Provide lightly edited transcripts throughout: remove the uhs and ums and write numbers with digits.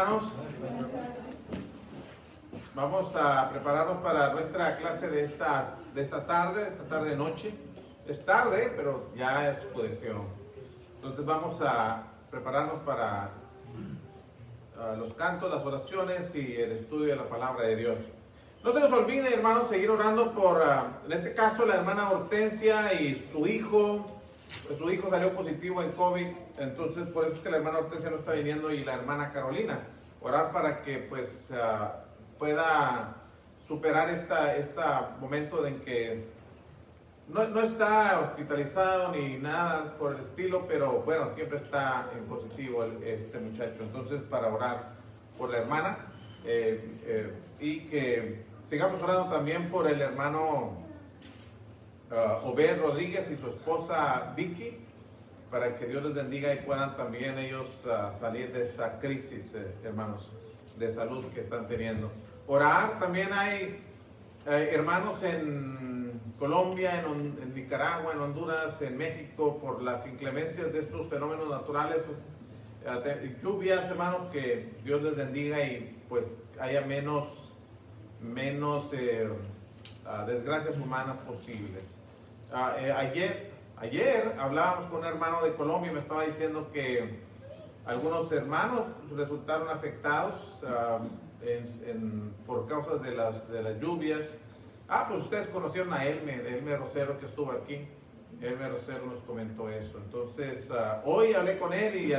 Hermanos, vamos a prepararnos para nuestra clase de esta tarde noche. Es tarde, pero ya oscureció. Entonces vamos a prepararnos para los cantos, las oraciones y el estudio de la palabra de Dios. No se nos olvide, hermanos, seguir orando por, en este caso, la hermana Hortensia y su hijo. Su hijo salió positivo en COVID, entonces por eso es que la hermana Hortensia no está viniendo y la hermana Carolina. Orar para que pues pueda superar este momento en que no está hospitalizado ni nada por el estilo, pero bueno, siempre está en positivo este muchacho. Entonces para orar por la hermana y que sigamos orando también por el hermano Obed Rodríguez y su esposa Vicky, para que Dios les bendiga y puedan también ellos salir de esta crisis, hermanos, de salud que están teniendo. Orar, también hay hermanos en Colombia, en Nicaragua, en Honduras, en México, por las inclemencias de estos fenómenos naturales, lluvias, hermanos, que Dios les bendiga y pues haya menos desgracias humanas posibles. Ayer hablábamos con un hermano de Colombia y me estaba diciendo que algunos hermanos resultaron afectados por causa de las lluvias. Pues ustedes conocieron a Elmer Rosero, que estuvo aquí. Elmer Rosero nos comentó eso. Entonces, hoy hablé con él y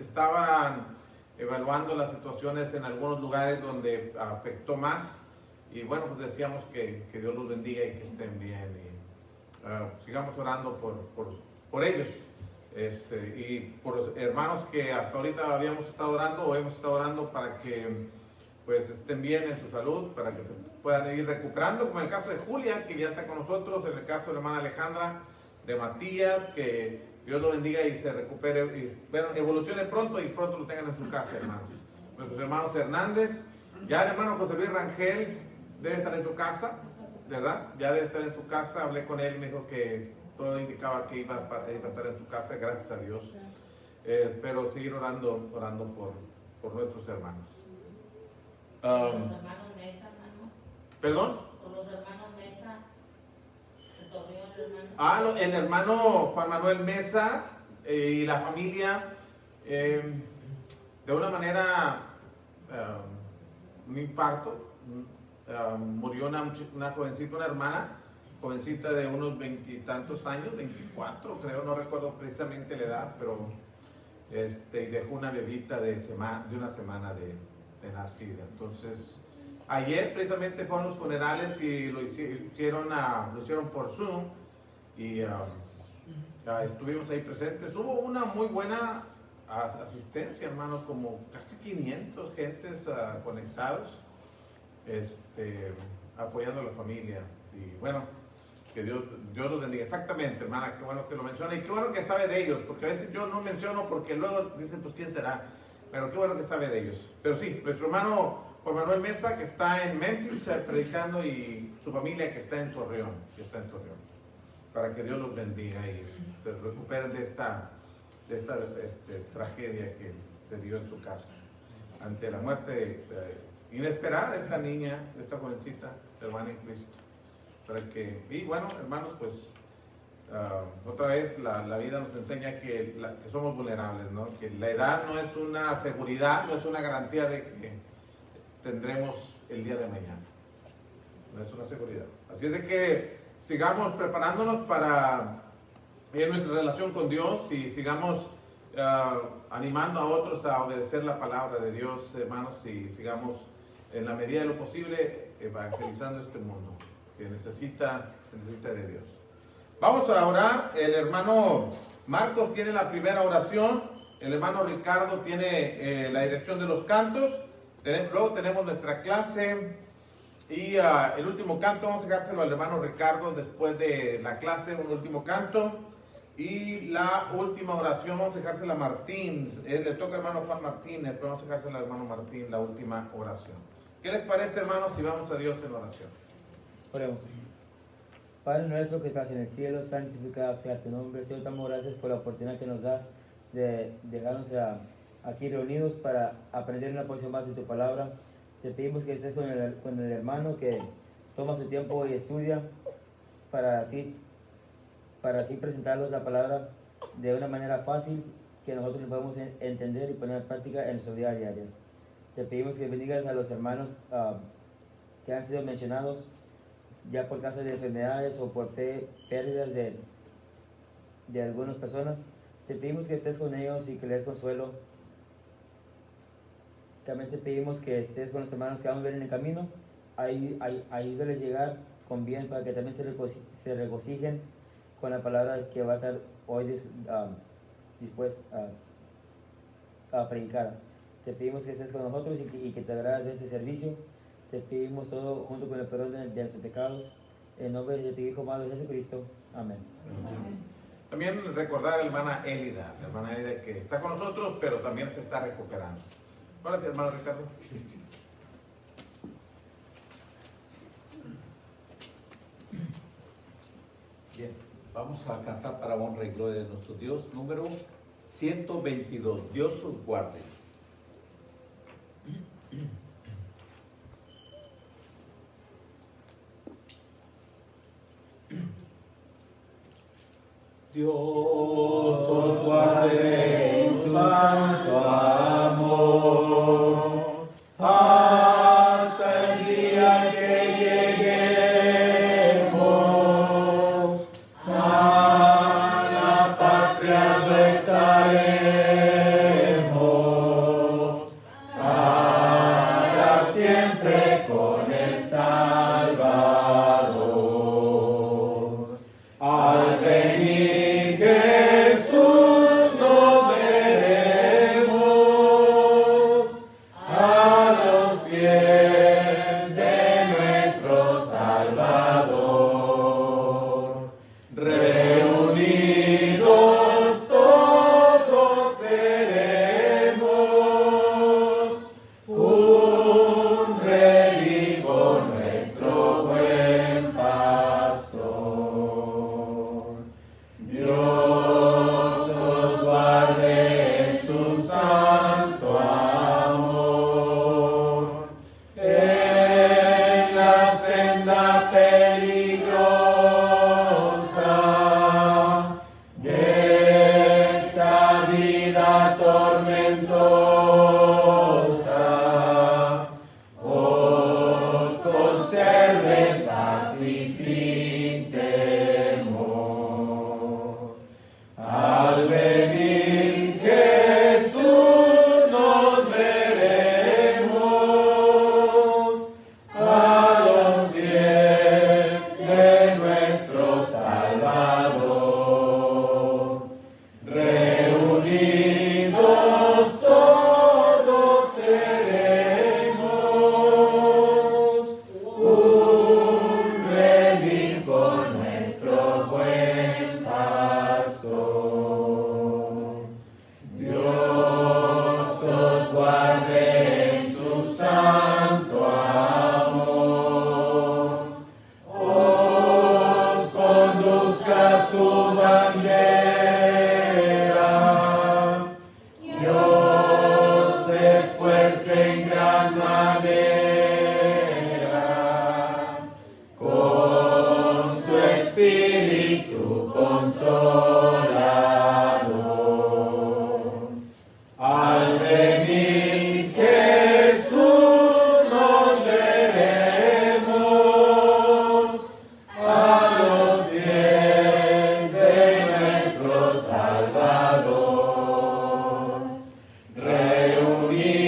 estaban evaluando las situaciones en algunos lugares donde afectó más. Y bueno, pues decíamos que Dios los bendiga y que estén bien. Sigamos orando por ellos y por los hermanos que hasta ahorita habíamos estado orando o hemos estado orando para que pues estén bien en su salud, para que se puedan ir recuperando, como en el caso de Julia, que ya está con nosotros, en el caso de la hermana Alejandra, de Matías, que Dios lo bendiga y se recupere, y bueno, evolucione pronto y pronto lo tengan en su casa, hermanos. Nuestros hermanos Hernández, ya el hermano José Luis Rangel debe estar en su casa, ¿verdad? Ya debe estar en su casa. Hablé con él y me dijo que todo indicaba que iba a estar en su casa, gracias a Dios. Pero seguir orando por nuestros hermanos. Los hermanos Mesa, hermano. ¿Perdón? Por los hermanos Mesa, de Torreón, el hermano Juan Manuel Mesa y la familia, de una manera, un infarto. Murió una jovencita, una hermana, jovencita de unos 20 y tantos años, 24 creo, no recuerdo precisamente la edad, pero y dejó una bebita de una semana de nacida. Entonces, ayer precisamente fueron los funerales y lo hicieron por Zoom y estuvimos ahí presentes. Hubo una muy buena asistencia, hermanos, como casi 500 gentes conectados. Apoyando a la familia y bueno, que Dios los bendiga. Exactamente, hermana, qué bueno que lo menciona y qué bueno que sabe de ellos, porque a veces yo no menciono porque luego dicen, pues quién será, pero qué bueno que sabe de ellos. Pero sí, nuestro hermano Juan Manuel Mesa, que está en Memphis predicando, y su familia que está en Torreón, para que Dios los bendiga y se recuperen de esta tragedia que se dio en su casa ante la muerte inesperada de esta niña, de esta jovencita, hermana en Cristo. Y bueno, hermanos, pues otra vez la vida nos enseña que somos vulnerables, ¿no? Que la edad no es una seguridad, no es una garantía de que tendremos el día de mañana. No es una seguridad. Así es de que sigamos preparándonos para nuestra relación con Dios y sigamos animando a otros a obedecer la palabra de Dios, hermanos, y sigamos en la medida de lo posible evangelizando este mundo que necesita de Dios. Vamos a orar. El hermano Marcos tiene la primera oración, el hermano Ricardo tiene la dirección de los cantos, luego tenemos nuestra clase y el último canto vamos a dejárselo al hermano Ricardo después de la clase, un último canto. Y la última oración vamos a dejársela a Martín, le toca al hermano Juan Martínez, pero vamos a dejársela al hermano Martín la última oración. ¿Qué les parece, hermanos, si vamos a Dios en oración? Oremos. Padre nuestro que estás en el cielo, santificado sea tu nombre. Señor, damos gracias por la oportunidad que nos das de dejarnos a aquí reunidos para aprender una porción más de tu palabra. Te pedimos que estés con el hermano que toma su tiempo y estudia para así presentarnos la palabra de una manera fácil que nosotros le podamos entender y poner en práctica en nuestras vidas diarias. Te pedimos que bendigas a los hermanos que han sido mencionados ya por casos de enfermedades o por pérdidas de algunas personas. Te pedimos que estés con ellos y que les des consuelo. También te pedimos que estés con los hermanos que van a ver en el camino. Ayúdales a llegar con bien para que también se regocijen con la palabra que va a estar hoy dispuesta a predicar. Te pedimos que estés con nosotros y que te agrades de este servicio. Te pedimos todo junto con el perdón de nuestros pecados. En nombre de tu Hijo amado Jesucristo. Amén. También recordar a la hermana Elida que está con nosotros, pero también se está recuperando. Ahora sí, hermano Ricardo. Bien, vamos a cantar para honra y gloria de nuestro Dios, número 122. Dios os guarde. Dios os guarde en su santo amor, hasta el día que lleguemos a la patria estaremos, para siempre con el Salvador. Al venir Jesús nos veremos a los pies de nuestro Salvador. Reunidos todos seremos un redil con nuestro buen pastor. Dios os guarde en su santo amor, en la senda peligrosa de esta vida tormentosa, os conserve en paz y sin temor. Al venir Jesús nos veremos a los pies de nuestro Salvador. Reunidos todos seremos un redil con nuestro buen pastor. Dios os guarde en su santo amor, os conduzca a su bandera, y os esfuerce en gran manera, con su espíritu consolador. Al venir Jesús nos veremos a los pies de nuestro Salvador. Reunidos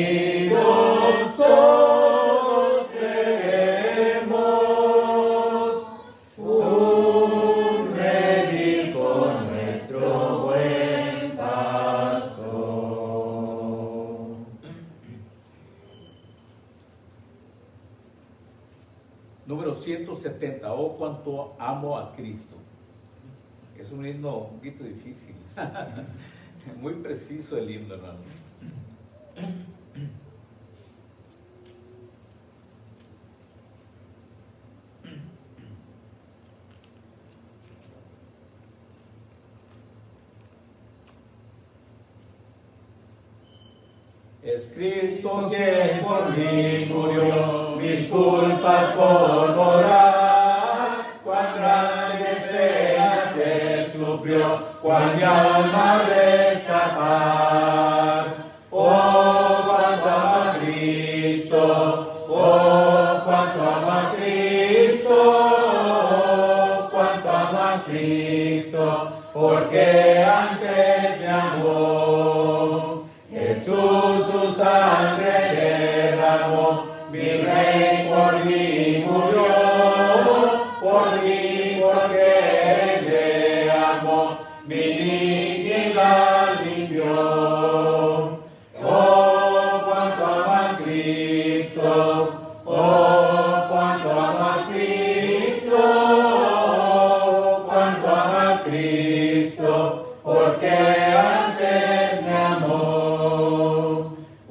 todos seremos un redil con nuestro buen pastor. Número 170. Oh, cuánto amo a Cristo. Es un himno un poquito difícil. Muy preciso el himno, hermano. Es Cristo quien por mí murió, mis culpas por borrar. Cuán grande sea Él sufrió, cuán mi alma rescatar. Oh, cuánto ama Cristo, oh, cuánto ama Cristo, oh, cuánto ama Cristo, porque antes me amó. Jesús su sangre derramó, mi Rey por mí murió, por mí porque Él me amó, mi iniquidad limpió. Oh, cuánto ama Cristo, oh, cuánto ama Cristo, oh, cuánto ama Cristo, porque antes me amó.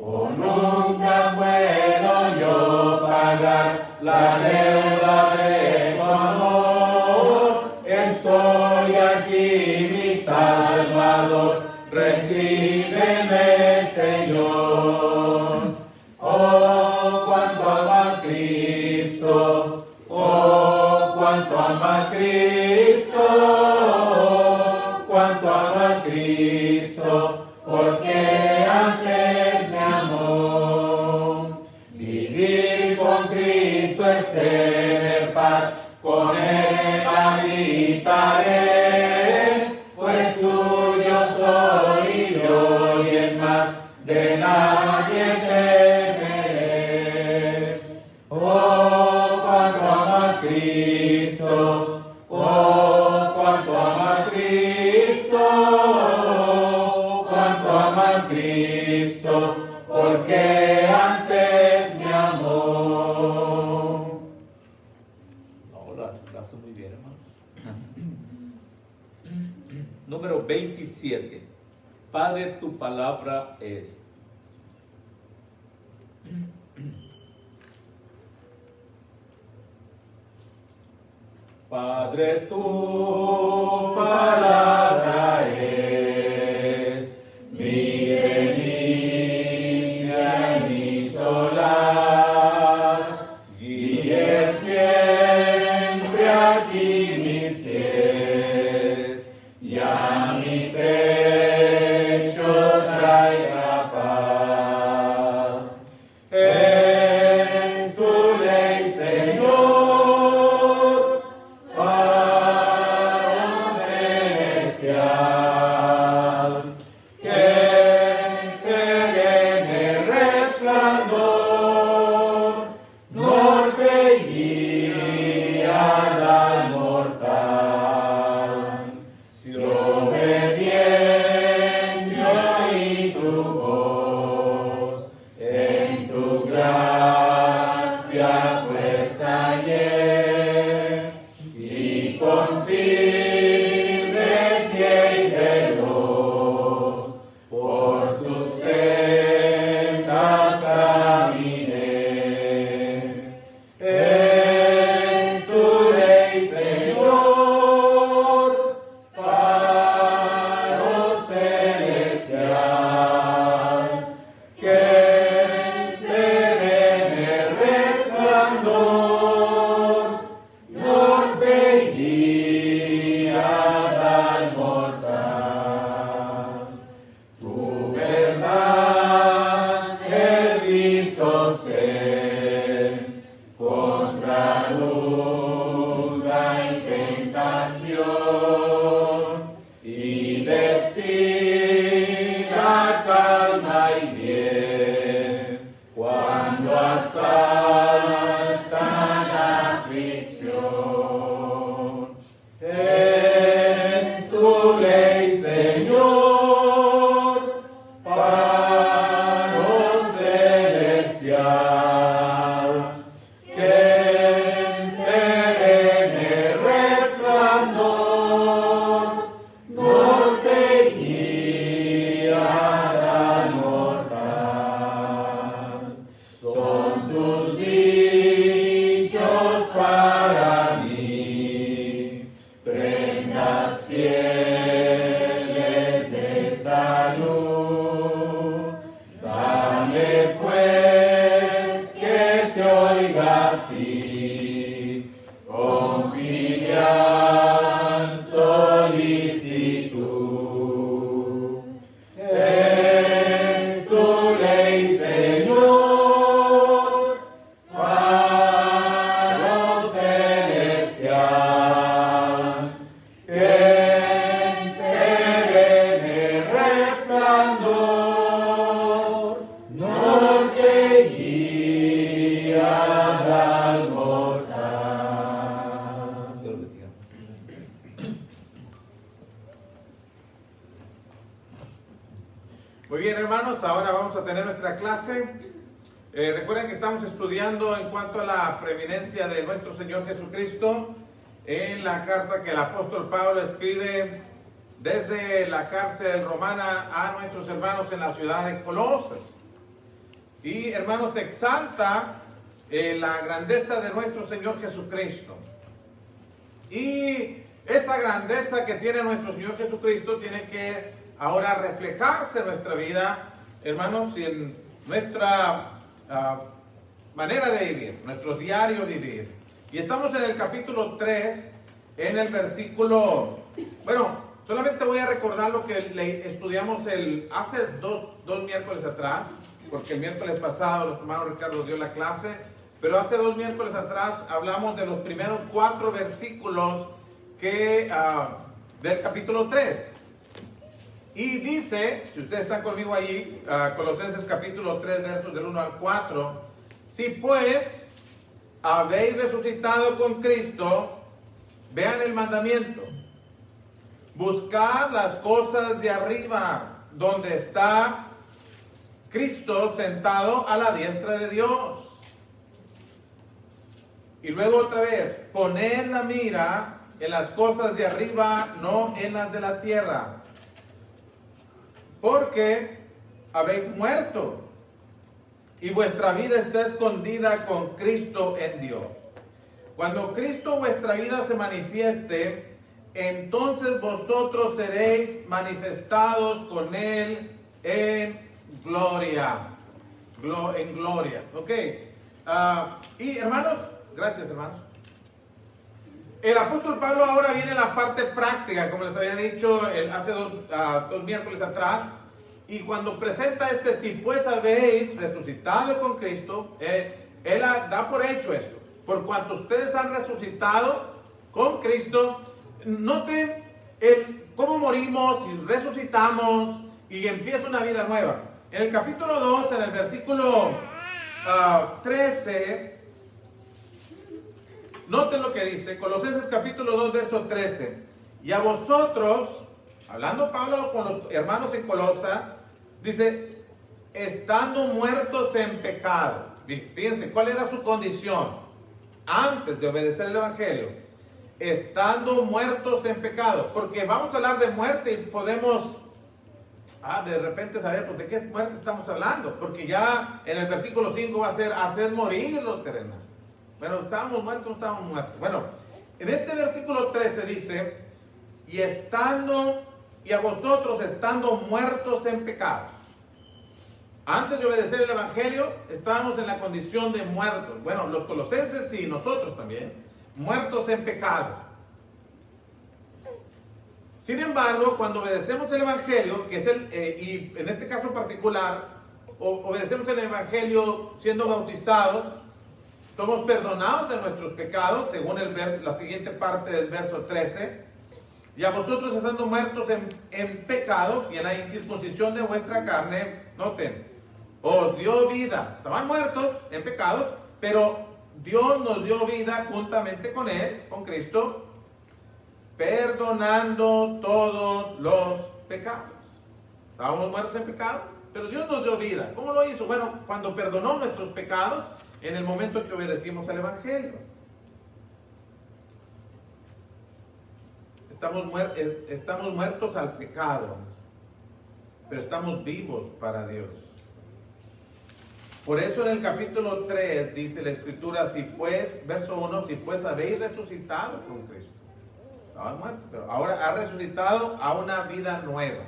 Oh, nunca puedo yo pagar la deuda de su amor. Estoy aquí, mi Salvador, recíbeme, Señor. Oh, cuánto ama Cristo, oh, cuánto ama Cristo, oh, cuánto ama Cristo, porque antes me amó. Vivir con Cristo es tener paz, con Él habitaré, pues suyo soy y yo y en más de nadie temeré. Oh, cuánto ama Cristo, oh, cuánto ama Cristo, oh, cuánto ama Cristo, porque antes me amó. Ahora, lo hace muy bien, hermanos. Número 27. Padre, tu palabra es. Padre, tu palabra es mi delicia y mi solaz. Guíe siempre aquí mis pies y a mi pecho traiga paz. Es tu ley, Señor, faro celestial, que perenne resplandor, norte y guía al mortal. Si obediente oí tu voz, en tu gracia fuerza hallé, y con firme pie y veloz por tus sendas caminé. Es tu ley, Señor, faro celestial, que perenne resplandor, norte y guía al mortal. Tu verdad es mi sostén contra duda y tentación, y destila calma y bien cuando asaltan la aflicción. Es tu ley, Señor, faro celestial, que perenne resplandor, norte y guía al mortal. Son tus dichos para mí, prendas fieles de salud. Dame hermanos, ahora vamos a tener nuestra clase. Recuerden que estamos estudiando en cuanto a la preeminencia de nuestro Señor Jesucristo en la carta que el apóstol Pablo escribe desde la cárcel romana a nuestros hermanos en la ciudad de Colosas. Y hermanos, exalta la grandeza de nuestro Señor Jesucristo. Y esa grandeza que tiene nuestro Señor Jesucristo tiene que ahora reflejarse en nuestra vida, hermanos, y en nuestra manera de vivir, nuestro diario vivir. Y estamos en el capítulo 3, en el versículo, solamente voy a recordar lo que estudiamos hace dos miércoles atrás, porque el miércoles pasado el hermano Ricardo dio la clase, pero hace 2 miércoles atrás hablamos de los primeros 4 versículos del capítulo 3. Y dice, si ustedes están conmigo allí, Colosenses capítulo 3, versos del 1 al 4, si pues habéis resucitado con Cristo, vean el mandamiento, buscad las cosas de arriba, donde está Cristo sentado a la diestra de Dios. Y luego otra vez, poned la mira en las cosas de arriba, no en las de la tierra. Porque habéis muerto y vuestra vida está escondida con Cristo en Dios. Cuando Cristo vuestra vida se manifieste, entonces vosotros seréis manifestados con Él en gloria. En gloria. Ok. Y hermanos, gracias hermanos. El apóstol Pablo ahora viene a la parte práctica, como les había dicho hace 2 miércoles atrás, y cuando presenta si pues habéis resucitado con Cristo, él da por hecho esto. Por cuanto ustedes han resucitado con Cristo, noten cómo morimos y resucitamos y empieza una vida nueva. En el capítulo 2, en el versículo 13, noten lo que dice, Colosenses capítulo 2, verso 13. Y a vosotros, hablando Pablo con los hermanos en Colosa, dice, estando muertos en pecado. Fíjense, ¿cuál era su condición antes de obedecer el Evangelio? Estando muertos en pecado. Porque vamos a hablar de muerte y podemos de repente saber pues, de qué muerte estamos hablando. Porque ya en el versículo 5 va a ser hacer morir lo terrenal. Bueno, ¿estábamos muertos o no estábamos muertos? Bueno, en este versículo 13 dice, y a vosotros estando muertos en pecado. Antes de obedecer el Evangelio, estábamos en la condición de muertos. Bueno, los colosenses y nosotros también, muertos en pecado. Sin embargo, cuando obedecemos el Evangelio, que es y en este caso en particular, obedecemos el Evangelio siendo bautizados, somos perdonados de nuestros pecados, según la siguiente parte del verso 13. Y a vosotros estando muertos en pecados y en la incircuncisión de vuestra carne, noten, os dio vida. Estaban muertos en pecados, pero Dios nos dio vida juntamente con Él, con Cristo, perdonando todos los pecados. Estábamos muertos en pecado, pero Dios nos dio vida. ¿Cómo lo hizo? Bueno, cuando perdonó nuestros pecados, en el momento que obedecimos al Evangelio. Estamos muertos al pecado, pero estamos vivos para Dios. Por eso en el capítulo 3 dice la Escritura, verso 1, si pues habéis resucitado con Cristo. Estaban muertos, pero ahora ha resucitado a una vida nueva.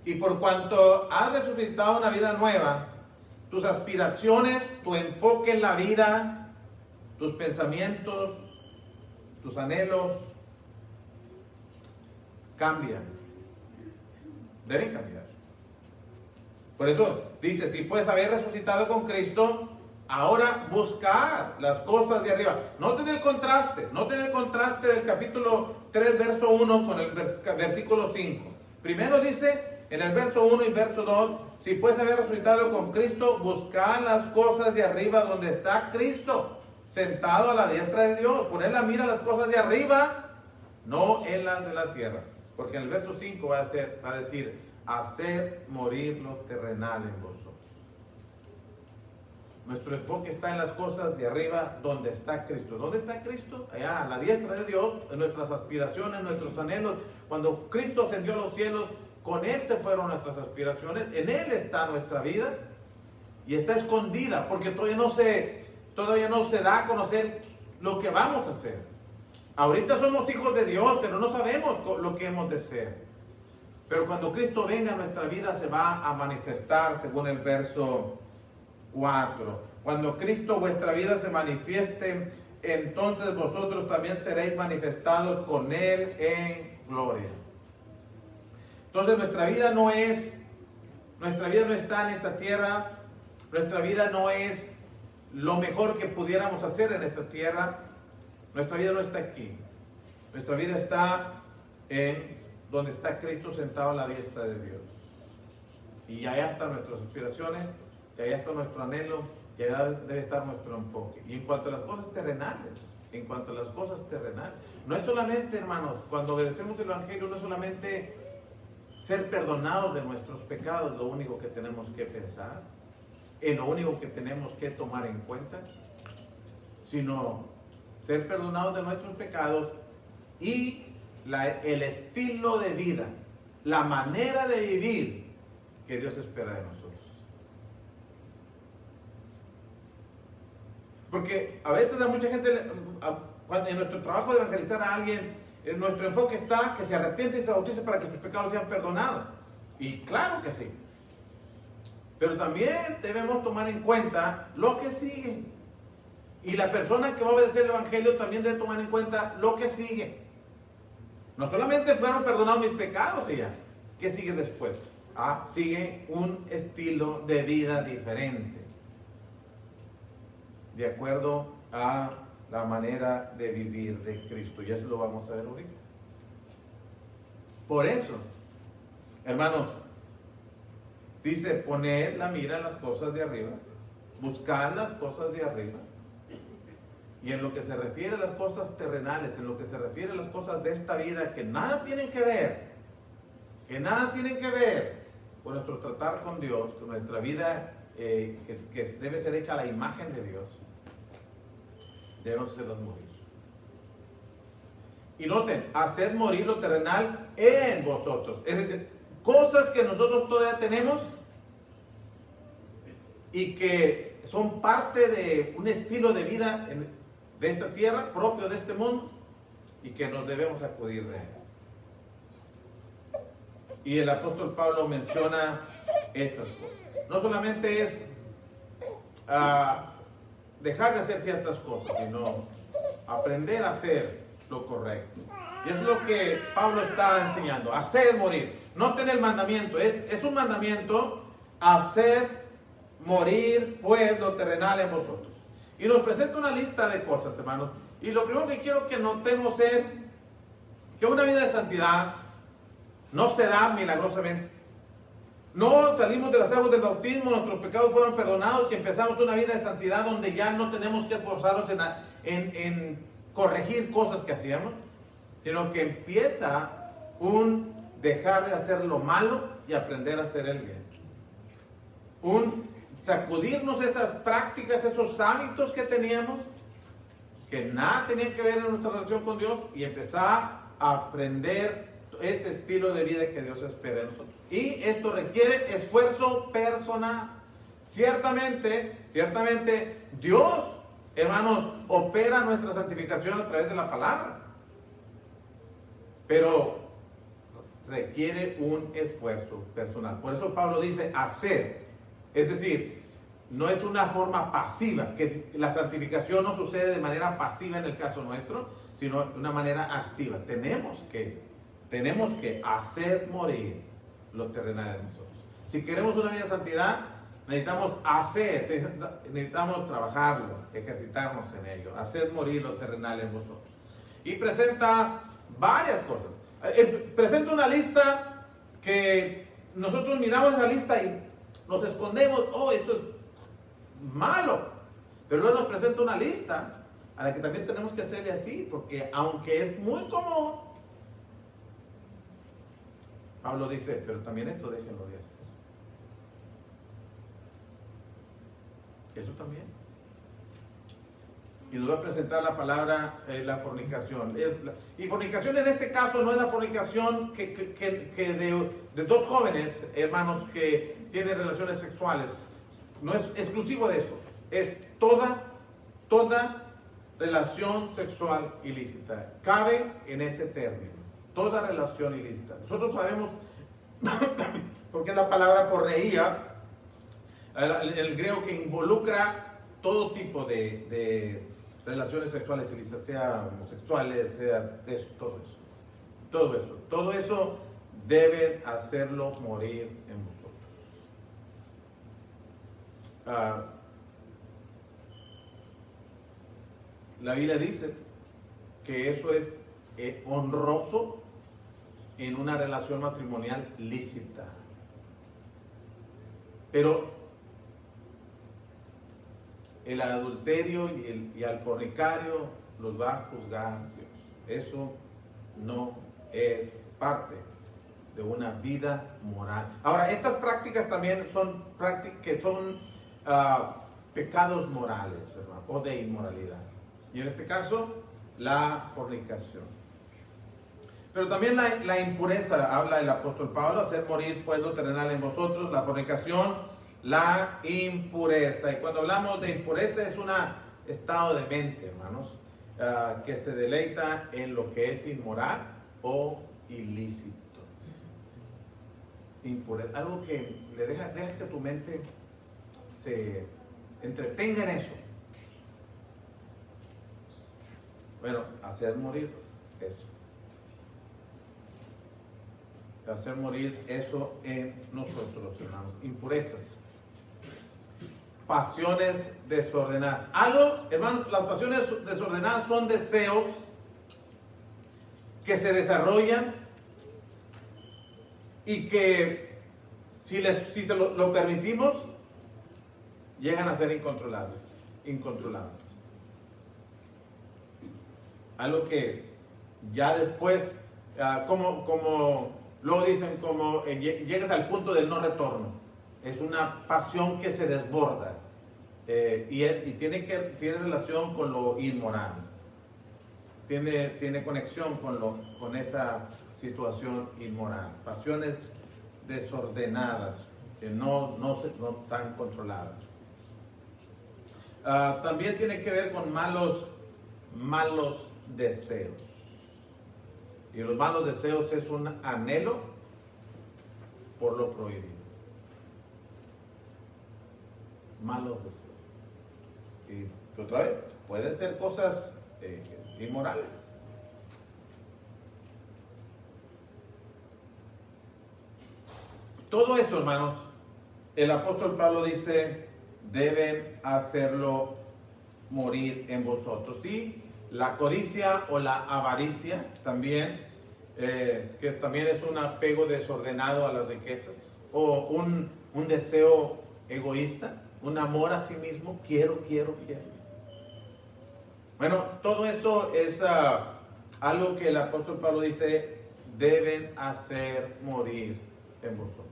Y por cuanto has resucitado a una vida nueva, tus aspiraciones, tu enfoque en la vida, tus pensamientos, tus anhelos, cambian. Deben cambiar. Por eso dice, si pues habéis resucitado con Cristo, ahora buscad las cosas de arriba. Noten el contraste del capítulo 3, verso 1 con el versículo 5. Primero dice, en el verso 1 y verso 2, si pues habéis resucitado con Cristo, buscad las cosas de arriba donde está Cristo, sentado a la diestra de Dios. Poner la mira a las cosas de arriba, no en las de la tierra. Porque en el verso 5 va a decir, haced morir lo terrenal en vosotros. Nuestro enfoque está en las cosas de arriba, donde está Cristo. ¿Dónde está Cristo? Allá, a la diestra de Dios, en nuestras aspiraciones, nuestros anhelos. Cuando Cristo ascendió a los cielos, con Él se fueron nuestras aspiraciones. En Él está nuestra vida y está escondida, porque todavía no se da a conocer lo que vamos a hacer. Ahorita somos hijos de Dios, pero no sabemos lo que hemos de ser. Pero cuando Cristo venga a nuestra vida, se va a manifestar, según el verso 4. Cuando Cristo vuestra vida se manifieste, entonces vosotros también seréis manifestados con Él en gloria. Entonces nuestra vida no está en esta tierra, nuestra vida no es lo mejor que pudiéramos hacer en esta tierra, nuestra vida no está aquí, nuestra vida está en donde está Cristo sentado a la diestra de Dios. Y allá están nuestras aspiraciones, y allá está nuestro anhelo, y allá debe estar nuestro enfoque. Y en cuanto a las cosas terrenales, no es solamente, hermanos, cuando obedecemos el Evangelio, no es solamente ser perdonados de nuestros pecados, lo único que tenemos que pensar, es lo único que tenemos que tomar en cuenta, sino ser perdonados de nuestros pecados y el estilo de vida, la manera de vivir que Dios espera de nosotros. Porque a veces a mucha gente, en nuestro trabajo de evangelizar a alguien, nuestro enfoque está que se arrepiente y se bautice para que sus pecados sean perdonados. Y claro que sí. Pero también debemos tomar en cuenta lo que sigue. Y la persona que va a obedecer el Evangelio también debe tomar en cuenta lo que sigue. No solamente fueron perdonados mis pecados y ya. ¿Qué sigue después? Sigue un estilo de vida diferente, de acuerdo a la manera de vivir de Cristo. Y eso lo vamos a ver ahorita. Por eso, hermanos, dice, poned la mira en las cosas de arriba, buscad las cosas de arriba. Y en lo que se refiere a las cosas terrenales, en lo que se refiere a las cosas de esta vida que nada tienen que ver con nuestro tratar con Dios, con nuestra vida que debe ser hecha a la imagen de Dios, debemos hacerlas morir. Y noten, haced morir lo terrenal en vosotros. Es decir, cosas que nosotros todavía tenemos y que son parte de un estilo de vida de esta tierra, propio de este mundo, y que nos debemos acudir de él. Y el apóstol Pablo menciona esas cosas. No solamente es dejar de hacer ciertas cosas, sino aprender a hacer lo correcto. Y es lo que Pablo está enseñando, hacer morir. Noten el mandamiento, es un mandamiento, hacer morir pues lo terrenal en vosotros. Y nos presenta una lista de cosas, hermanos. Y lo primero que quiero que notemos es que una vida de santidad no se da milagrosamente. No salimos de las aguas del bautismo, nuestros pecados fueron perdonados y empezamos una vida de santidad donde ya no tenemos que esforzarnos en corregir cosas que hacíamos, sino que empieza un dejar de hacer lo malo y aprender a hacer el bien. Un sacudirnos esas prácticas, esos hábitos que teníamos, que nada tenían que ver en nuestra relación con Dios, y empezar a aprender ese estilo de vida que Dios espera de nosotros. Y esto requiere esfuerzo personal. Ciertamente, Dios, hermanos, opera nuestra santificación a través de la palabra, pero requiere un esfuerzo personal. Por eso Pablo dice hacer. Es decir, no es una forma pasiva, que la santificación no sucede de manera pasiva en el caso nuestro, sino de una manera activa. Tenemos que hacer morir lo terrenal en nosotros. Si queremos una vida de santidad, necesitamos trabajarlo, ejercitarnos en ello, hacer morir lo terrenal en nosotros. Y presenta varias cosas. Presenta una lista que nosotros miramos esa lista y nos escondemos, esto es malo. Pero luego nos presenta una lista a la que también tenemos que hacerle así, porque aunque es muy común, Pablo dice, pero también esto déjenlo de hacer. Eso también. Y nos va a presentar la palabra la fornicación. Y fornicación en este caso no es la fornicación que de dos jóvenes, hermanos, que tienen relaciones sexuales. No es exclusivo de eso. Es toda relación sexual ilícita. Cabe en ese término. Toda relación ilícita. Nosotros sabemos, porque la palabra porneía, el griego que involucra todo tipo de relaciones sexuales ilícitas, sea homosexuales, sea eso, todo eso deben hacerlo morir en vosotros. La Biblia dice que eso es honroso en una relación matrimonial lícita, pero el adulterio y al fornicario los va a juzgar Dios. Eso no es parte de una vida moral. Ahora, estas prácticas también son prácticas que son pecados morales, hermano, o de inmoralidad. Y en este caso, la fornicación. Pero también la impureza, habla el apóstol Pablo, hacer morir pues lo terrenal en vosotros, la fornicación, la impureza. Y cuando hablamos de impureza es un estado de mente, hermanos, que se deleita en lo que es inmoral o ilícito. Impureza, algo que le deja que tu mente se entretenga en eso. Bueno, hacer morir eso. Hacer morir eso en nosotros, hermanos. Impurezas. Pasiones desordenadas. Hermanos, las pasiones desordenadas son deseos que se desarrollan y que si se lo permitimos, llegan a ser incontrolables. Algo que ya después, como luego dicen, como llegas al punto del no retorno. Es una pasión que se desborda y tiene relación con lo inmoral. Tiene conexión con esa situación inmoral. Pasiones desordenadas, que no están controladas. También tiene que ver con malos deseos. Y los malos deseos es un anhelo por lo prohibido. Malos deseos. Y otra vez, pueden ser cosas inmorales. Todo eso, hermanos, el apóstol Pablo dice, deben hacerlo morir en vosotros. Y la codicia o la avaricia también, que también es un apego desordenado a las riquezas, o un deseo egoísta, un amor a sí mismo, quiero. Bueno, todo esto es algo que el apóstol Pablo dice, deben hacer morir en vosotros.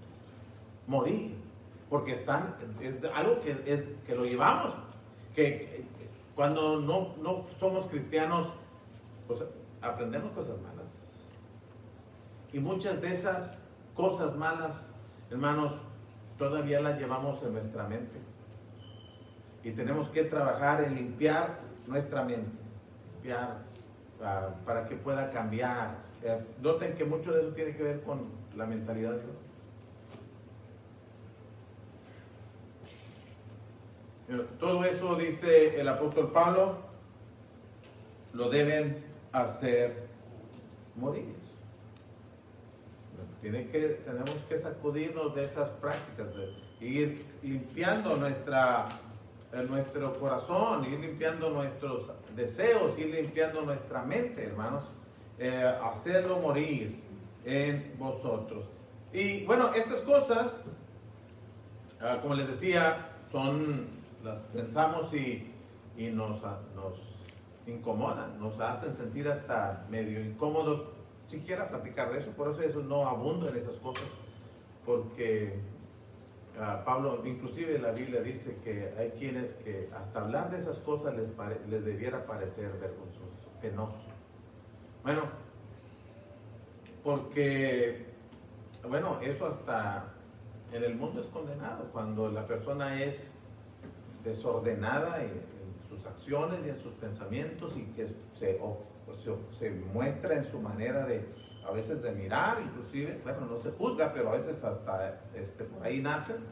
Morir, porque es algo que lo llevamos, que cuando no somos cristianos, pues aprendemos cosas malas. Y muchas de esas cosas malas, hermanos, todavía las llevamos en nuestra mente. Y tenemos que trabajar en limpiar nuestra mente, para que pueda cambiar. Noten que mucho de eso tiene que ver con la mentalidad de Dios. Todo eso, dice el apóstol Pablo, lo hacer morir. Tenemos que sacudirnos de esas prácticas, de ir limpiando nuestro corazón, ir limpiando nuestros deseos, ir limpiando nuestra mente, hermanos, hacerlo morir en vosotros. Y bueno, estas cosas, como les decía, las pensamos y nos incomodan, nos hacen sentir hasta medio incómodos siquiera platicar de eso. Por eso no abundo en esas cosas, porque Pablo, inclusive en la Biblia dice que hay quienes que hasta hablar de esas cosas les debiera parecer vergonzoso, penoso. Bueno, porque, bueno, eso hasta en el mundo es condenado, cuando la persona es desordenada en sus acciones y en sus pensamientos, y que se muestra en su manera de, a veces de mirar, inclusive, bueno, no se juzga, pero a veces hasta por ahí nacen,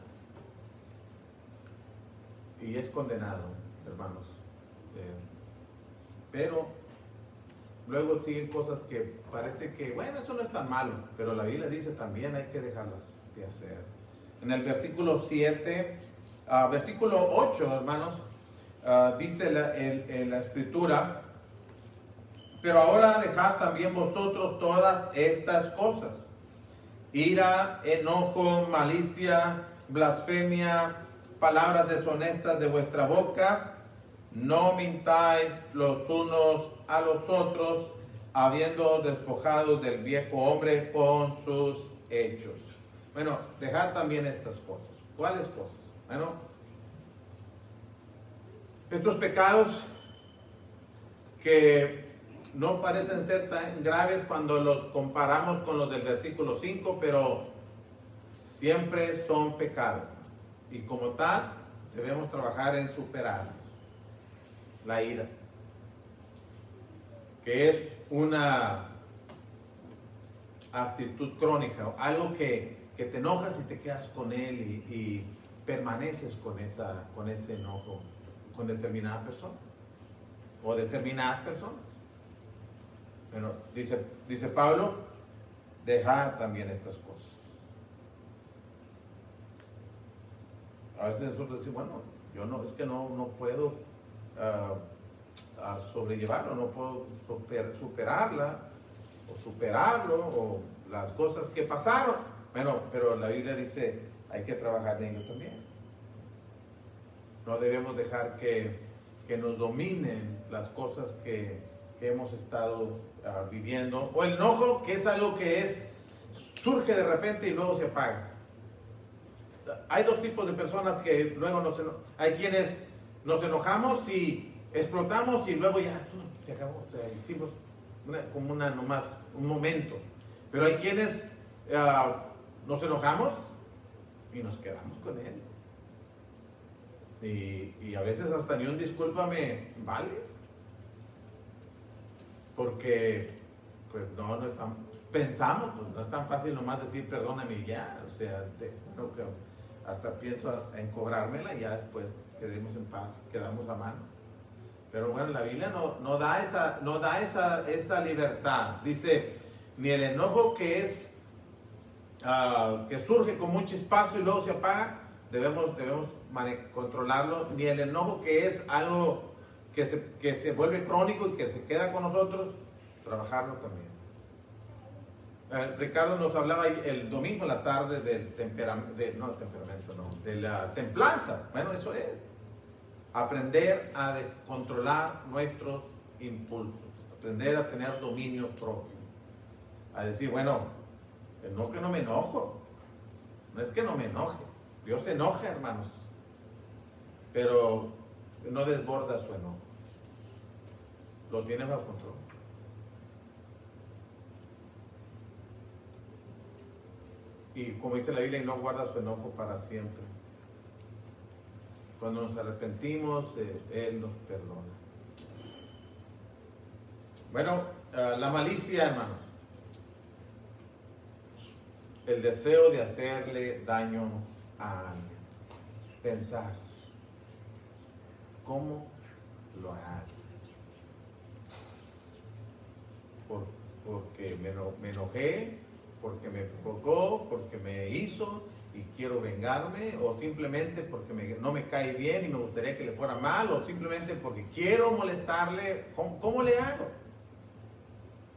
y es condenado, hermanos. Pero luego siguen cosas que parece que, bueno, eso no es tan malo, pero la Biblia dice también hay que dejarlas de hacer. En el versículo 7, versículo 8, hermanos, dice en la escritura: pero ahora dejad también vosotros todas estas cosas: ira, enojo, malicia, blasfemia, palabras deshonestas de vuestra boca. No mintáis los unos a los otros, habiendo despojado del viejo hombre con sus hechos. Bueno, dejad también estas cosas. ¿Cuáles cosas? Bueno, estos pecados que no parecen ser tan graves cuando los comparamos con los del versículo 5, pero siempre son pecados. Y como tal, debemos trabajar en superarlos. La ira, que es una actitud crónica, algo que te enojas y te quedas con él y permaneces con ese enojo con determinada persona o determinadas personas. Bueno, dice Pablo: deja también estas cosas. A veces nosotros decimos, bueno, yo no, es que no puedo sobrellevarlo, no puedo superarla o superarlo, o las cosas que pasaron. Bueno, pero la Biblia dice hay que trabajar en ello también. No debemos dejar que nos dominen las cosas que hemos estado viviendo, o el enojo, que es algo que surge de repente y luego se apaga. Hay dos tipos de personas que luego hay quienes nos enojamos y explotamos y luego ya se acabó, o sea, hicimos como nomás un momento. Pero hay quienes nos enojamos y nos quedamos con él. Y a veces hasta ni un discúlpame vale. Porque pues no es tan, pensamos, pues no es tan fácil nomás decir perdóname y ya. O sea, bueno, que hasta pienso en cobrármela y ya después quedemos en paz, quedamos a mano. Pero bueno, la Biblia no da esa libertad. Dice, ni el enojo que surge como un chispazo y luego se apaga, debemos controlarlo, ni el enojo que es algo que se vuelve crónico y que se queda con nosotros, trabajarlo también. Ricardo nos hablaba el domingo en la tarde del de la templanza. Bueno, eso es aprender a controlar nuestros impulsos, aprender a tener dominio propio, a decir, bueno, no que no me enojo, no es que no me enoje, Dios se enoja, hermanos, pero no desborda su enojo, lo tiene bajo control. Y como dice la Biblia, y no guarda su enojo para siempre. Cuando nos arrepentimos, Él nos perdona. Bueno, la malicia, hermanos. El deseo de hacerle daño a alguien. Pensar, ¿cómo lo hará? Porque me enojé, porque me provocó, porque me hizo y quiero vengarme, o simplemente porque no me cae bien y me gustaría que le fuera mal, o simplemente porque quiero molestarle. ¿Cómo le hago?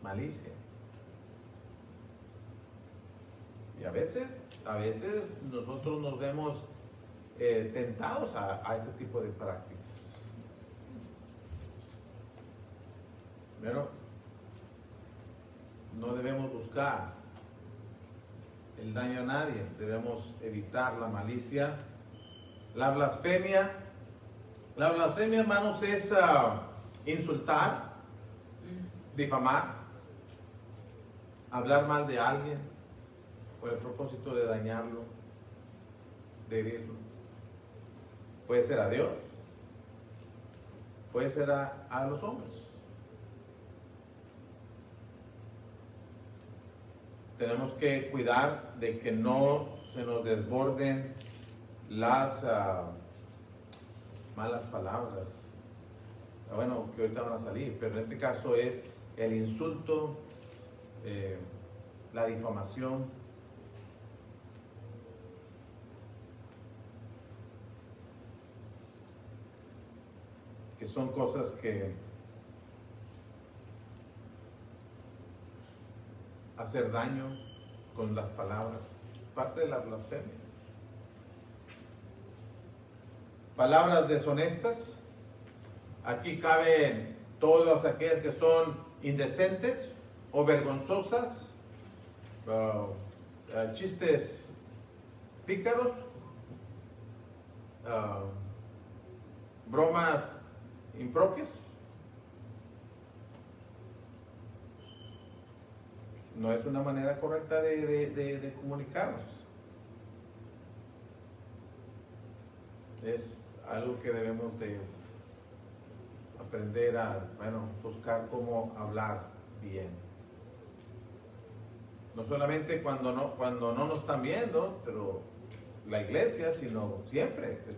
Malicia. Y a veces nosotros nos vemos tentados a ese tipo de prácticas. Pero no debemos buscar el daño a nadie, debemos evitar la malicia, la blasfemia. La blasfemia, hermanos, es insultar, difamar, hablar mal de alguien por el propósito de dañarlo, de herirlo. Puede ser a Dios, puede ser a los hombres. Tenemos que cuidar de que no se nos desborden las malas palabras. Bueno, que ahorita van a salir, pero en este caso es el insulto, la difamación. Que son cosas que hacer daño con las palabras, parte de la blasfemia. Palabras deshonestas, aquí caben todas aquellas que son indecentes o vergonzosas, chistes pícaros, bromas impropias. No es una manera correcta de comunicarnos. Es algo que debemos de aprender a, buscar cómo hablar bien. No solamente cuando no nos están viendo, pero la iglesia, sino siempre. Debe ser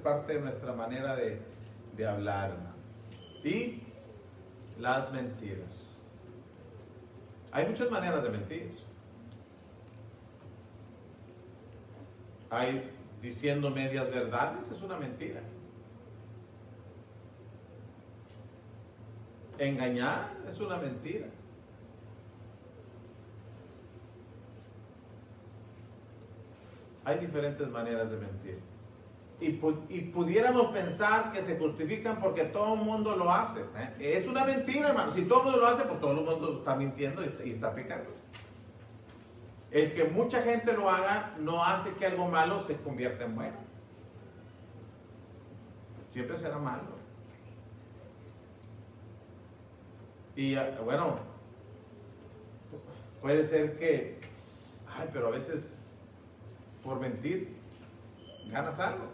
parte de nuestra manera de hablar, hermano. Y las mentiras. Hay muchas maneras de mentir. Hay diciendo medias verdades, es una mentira. Engañar es una mentira. Hay diferentes maneras de mentir. Y pudiéramos pensar que se justifican porque todo el mundo lo hace. Es una mentira, hermano. Si todo el mundo lo hace, pues todo el mundo está mintiendo y está pecando. El que mucha gente lo haga no hace que algo malo se convierta en bueno. Siempre será malo. Y bueno, puede ser que, pero a veces por mentir ganas algo.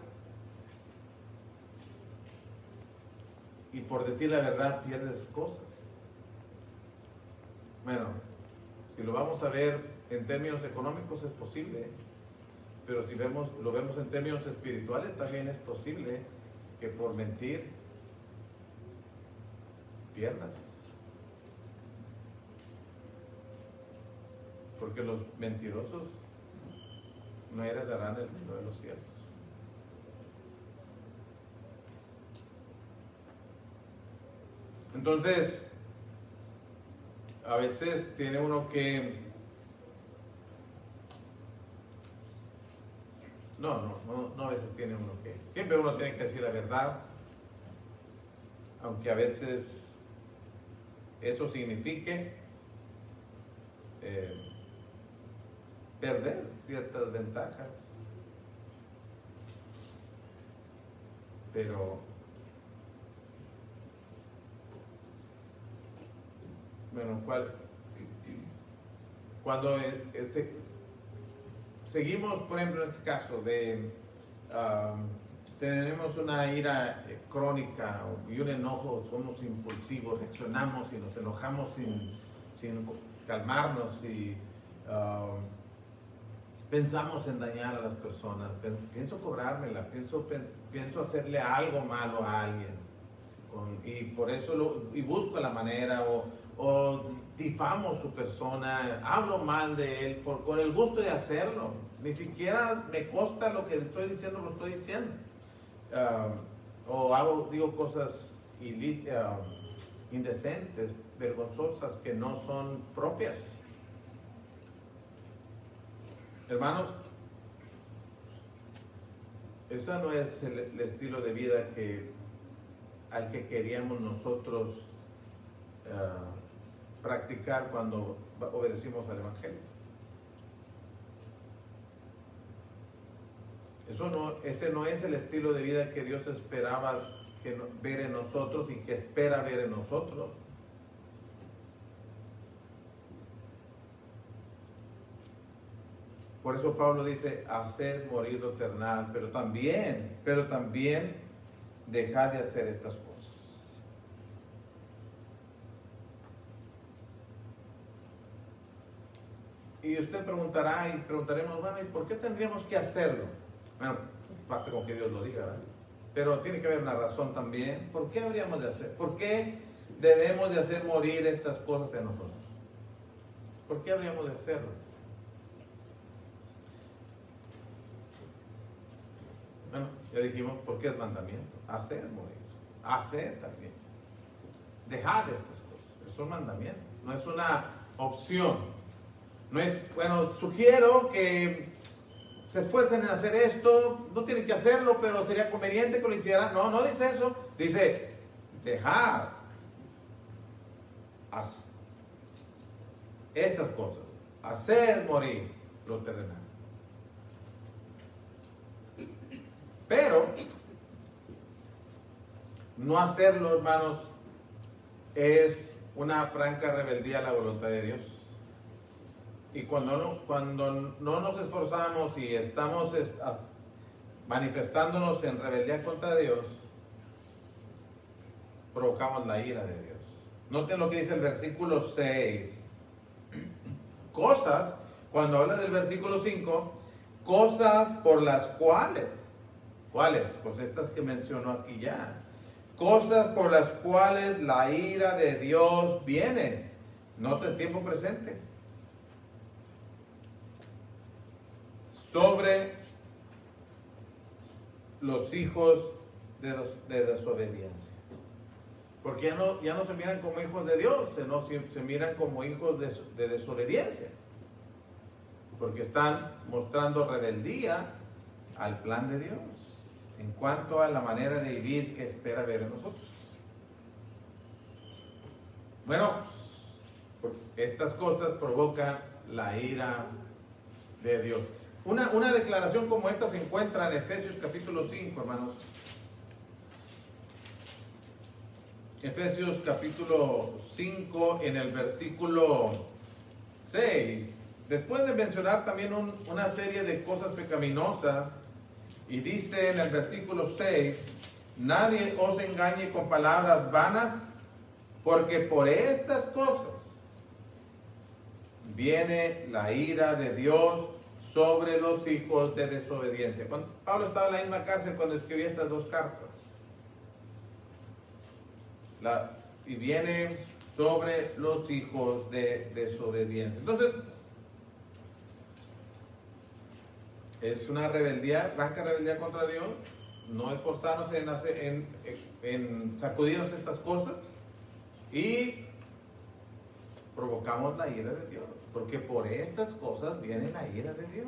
Y por decir la verdad pierdes cosas. Bueno, si lo vamos a ver en términos económicos es posible, pero si lo vemos en términos espirituales también es posible que por mentir pierdas. Porque los mentirosos no heredarán el reino de los cielos. Entonces, a veces tiene uno que... No a veces tiene uno que... Siempre uno tiene que decir la verdad, aunque a veces eso signifique perder ciertas ventajas. Pero... Bueno, cuando seguimos, por ejemplo, en este caso tenemos una ira crónica y un enojo, somos impulsivos, reaccionamos y nos enojamos sin calmarnos y pensamos en dañar a las personas, pienso cobrármela, pienso hacerle algo malo a alguien y por eso busco la manera o difamo su persona, hablo mal de él con el gusto de hacerlo. Ni siquiera me consta lo que estoy diciendo, lo estoy diciendo. Digo cosas indecentes, vergonzosas, que no son propias. Hermanos, ese no es el estilo de vida al que queríamos nosotros practicar cuando obedecimos al Evangelio. Ese no es el estilo de vida que Dios esperaba ver en nosotros y que espera ver en nosotros. Por eso Pablo dice, haced morir lo terrenal, pero también dejad de hacer estas cosas. Y usted preguntará y preguntaremos, bueno, ¿y por qué tendríamos que hacerlo? Bueno, basta con que Dios lo diga, ¿verdad? Pero tiene que haber una razón también. ¿Por qué habríamos de hacer? ¿Por qué debemos de hacer morir estas cosas en nosotros? ¿Por qué habríamos de hacerlo? Bueno, ya dijimos, ¿por qué es mandamiento? Hacer morir. Hacer también. Dejar de estas cosas. Es un mandamiento. No es una opción. No es, bueno, sugiero que se esfuercen en hacer esto, no tienen que hacerlo, pero sería conveniente que lo hicieran. No, no dice eso. Dice, dejar estas cosas, hacer morir lo terrenal. Pero no hacerlo, hermanos, es una franca rebeldía a la voluntad de Dios. Y cuando no nos esforzamos y estamos manifestándonos en rebeldía contra Dios, provocamos la ira de Dios. Noten lo que dice el versículo 6. Cosas, cuando habla del versículo 5, cosas por las cuales, ¿cuáles? Pues estas que mencionó aquí ya. Cosas por las cuales la ira de Dios viene. Noten tiempo presente. Sobre los hijos de desobediencia. Porque ya no se miran como hijos de Dios, se miran como hijos de desobediencia. Porque están mostrando rebeldía al plan de Dios en cuanto a la manera de vivir que espera ver en nosotros. Bueno, estas cosas provocan la ira de Dios. Una declaración como esta se encuentra en Efesios capítulo 5, hermanos. Efesios capítulo 5 en el versículo 6. Después de mencionar también una serie de cosas pecaminosas, y dice en el versículo 6, nadie os engañe con palabras vanas, porque por estas cosas viene la ira de Dios sobre los hijos de desobediencia. Pablo estaba en la misma cárcel cuando escribía estas dos cartas. Y viene sobre los hijos de desobediencia. Entonces, es una rebeldía, franca rebeldía contra Dios. No esforzarnos en sacudirnos estas cosas y provocamos la ira de Dios. Porque por estas cosas viene la ira de Dios.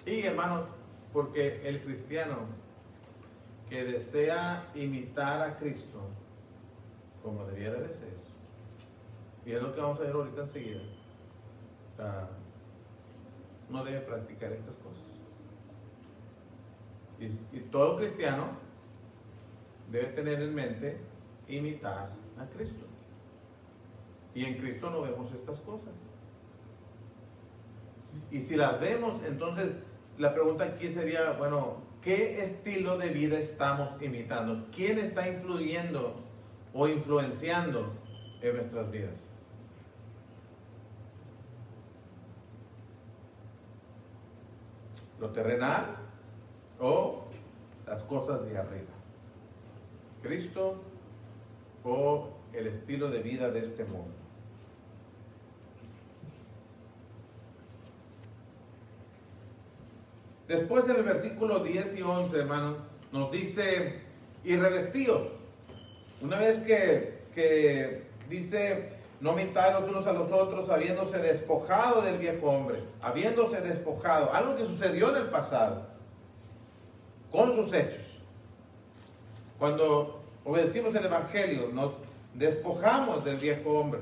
Y hermanos, porque el cristiano que desea imitar a Cristo como debiera de ser, y es lo que vamos a ver ahorita enseguida, no debe practicar estas cosas. Y todo cristiano debe tener en mente imitar a Cristo. Y en Cristo no vemos estas cosas. Y si las vemos, entonces la pregunta aquí sería, bueno, ¿qué estilo de vida estamos imitando? ¿Quién está influyendo o influenciando en nuestras vidas? ¿Lo terrenal o las cosas de arriba? ¿Cristo o el estilo de vida de este mundo? Después del versículo 10 y 11, hermanos, nos dice, y revestidos. Una vez que dice, no mintáis los unos a los otros, habiéndose despojado del viejo hombre, habiéndose despojado, algo que sucedió en el pasado, con sus hechos. Cuando obedecimos el Evangelio, nos despojamos del viejo hombre